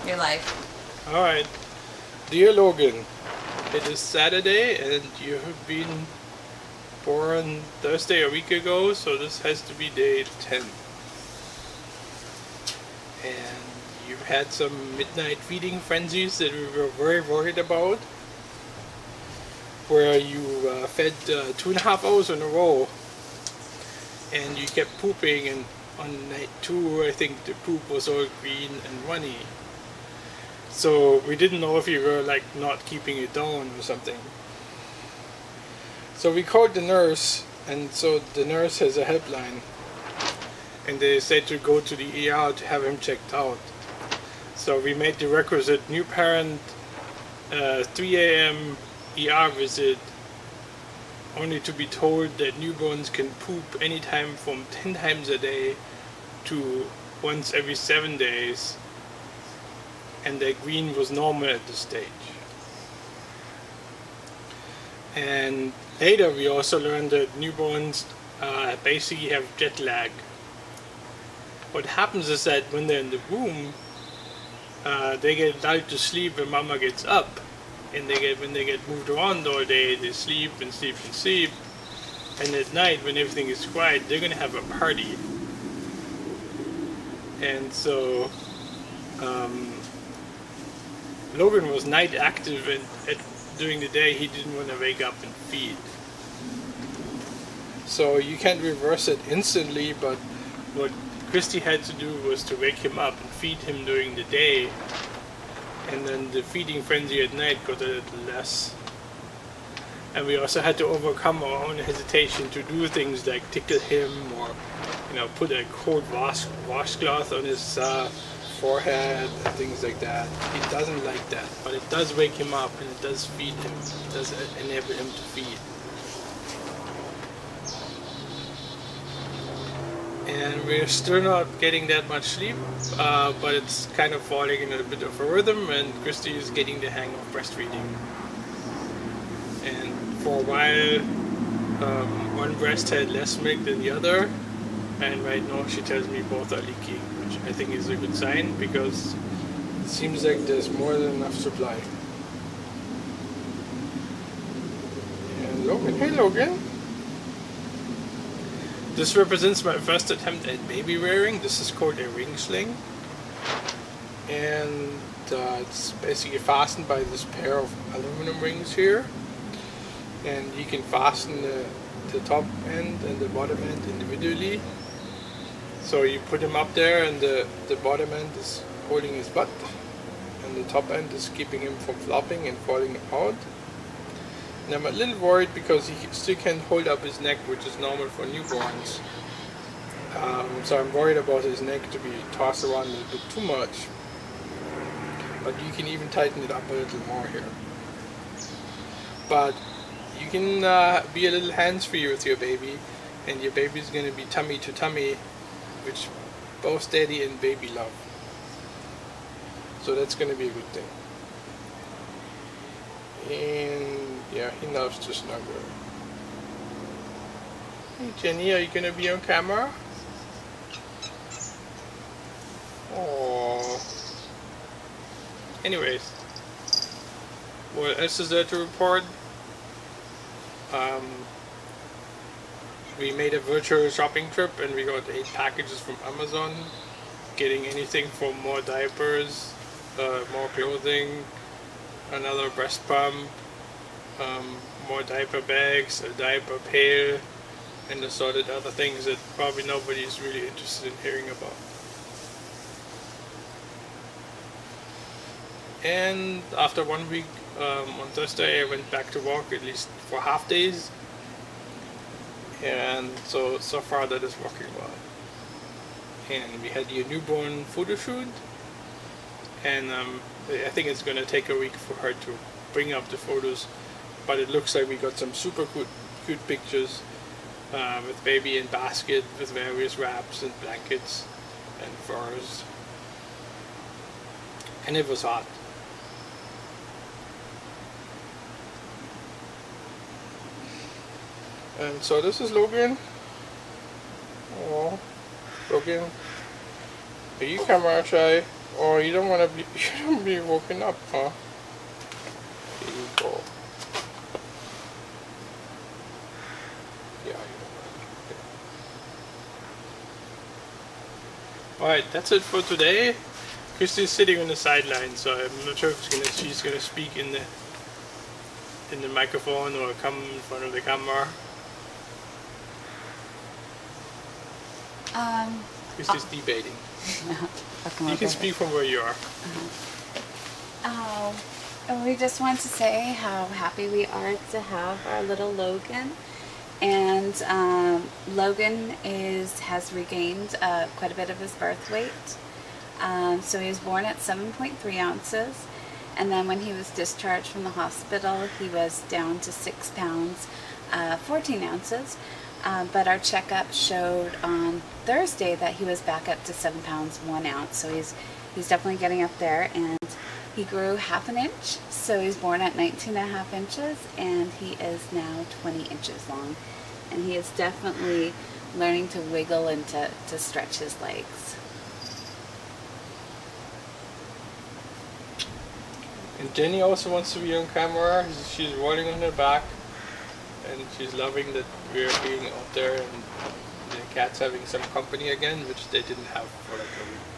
your life. Alright. Dear Logan, it is Saturday and you have been born Thursday a week ago, so this has to be day 10. And you've had some midnight feeding frenzies that we were very worried about, where you fed 2.5 hours in a row and you kept pooping, and on night 2 I think the poop was all green and runny. So we didn't know if you were like not keeping it down or something. So we called the nurse, and so the nurse has a helpline, and they said to go to the ER to have him checked out. So we made the requisite new parent 3 a.m. ER visit, only to be told that newborns can poop anytime from 10 times a day to once every 7 days, and that green was normal at this stage. And later we also learned that newborns basically have jet lag. What happens is that when they're in the womb, they get lulled to sleep when mama gets up, and when they get moved around all day, they sleep and sleep and sleep, and at night when everything is quiet, they're gonna have a party. And so Logan was night active, and during the day he didn't want to wake up and feed. So you can't reverse it instantly, but what Christy had to do was to wake him up and feed him during the day, and then the feeding frenzy at night got a little less. And we also had to overcome our own hesitation to do things like tickle him, or put a cold washcloth on his forehead and things like that. He doesn't like that, but it does wake him up and it does feed him. It does enable him to feed. And we're still not getting that much sleep, but it's kind of falling in a bit of a rhythm, and Christy is getting the hang of breastfeeding. And for a while, one breast had less milk than the other, and right now she tells me both are leaking, which I think is a good sign, because it seems like there's more than enough supply. And Logan, hey Logan. This represents my first attempt at baby rearing. This is called a ring sling, and it's basically fastened by this pair of aluminum rings here, and you can fasten the top end and the bottom end individually. So you put him up there, and the bottom end is holding his butt, and the top end is keeping him from flopping and falling out. And I'm a little worried because he still can't hold up his neck, which is normal for newborns. So I'm worried about his neck to be tossed around a little bit too much. But you can even tighten it up a little more here. But you can be a little hands-free with your baby, and your baby's going to be tummy to tummy, which both daddy and baby love. So that's going to be a good thing. And yeah, he loves to snuggle. Hey Jenny, are you going to be on camera? Aww. Anyways, what else is there to report? We made a virtual shopping trip, and we got 8 packages from Amazon, getting anything from more diapers, more clothing, another breast pump, more diaper bags, a diaper pail, and assorted other things that probably nobody is really interested in hearing about. And after 1 week, on Thursday I went back to work, at least for half days, and so far that is working well. And we had the newborn photo shoot, and I think it's going to take a week for her to bring up the photos, but it looks like we got some super cute pictures with baby in basket with various wraps and blankets and furs, and it was hot. And so this is Logan. Oh, Logan, are you camera shy? Oh, you don't want to be, you don't be woken up, huh? Here you go. Yeah, you don't want to. Alright, that's it for today. Christy's sitting on the sideline, so I'm not sure if she's gonna speak in the microphone or come in front of the camera. Christy's debating. You can speak from where you are. We just want to say how happy we are to have our little Logan. And Logan has regained quite a bit of his birth weight. So he was born at 7.3 ounces. And then when he was discharged from the hospital, he was down to 6 pounds, 14 ounces. But our checkup showed on Thursday that he was back up to 7 pounds, 1 ounce. So he's definitely getting up there. And he grew half an inch. So he's born at 19.5 inches, and he is now 20 inches long. And he is definitely learning to wiggle and to stretch his legs. And Jenny also wants to be on camera. She's rolling on her back, and she's loving that we're being out there and the cat's having some company again, which they didn't have for like a week.